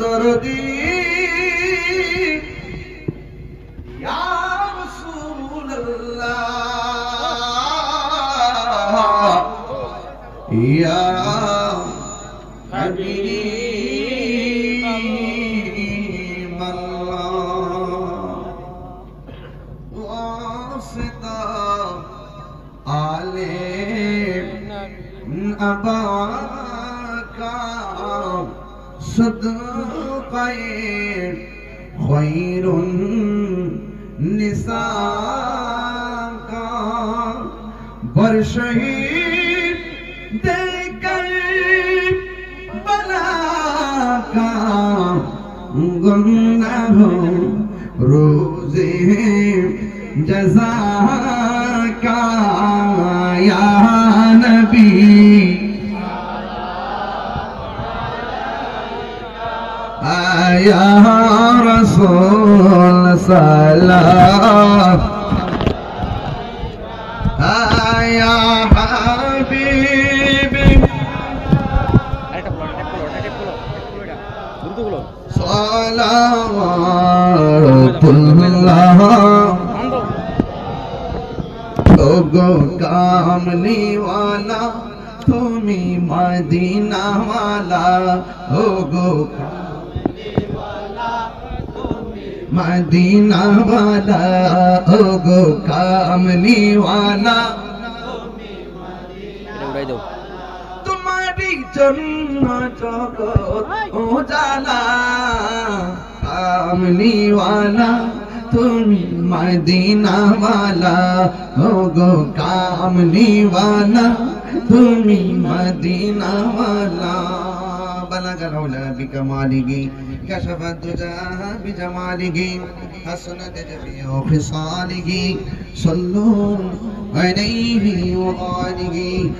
দরদি ইয়া রাসূলুল্লাহ ইয়া হাবিবাল্লাহ ওয়াসিতা আলে আবাকা সদকায়ে খৈরুন নিসাকা বরশহীদ দেকর বলাকা গুমনাহ রোজে জযাকা ইয়া নবী या रसूल सलाम या हबीबी सलावतुल्लाह लोगो कामली वाला तुमी मदीना वाला लोगो मदीना वाला ओगो कामली वाला तुम्हारी जन्म जगत उजाला कामली वाला तुमी मदीना वाला ओगो कामली वाला तुमी मदीना वाला بلغ العلا بكماله كشف الدجى بجماله حسنت جميع خصاله صلوا عليه وآله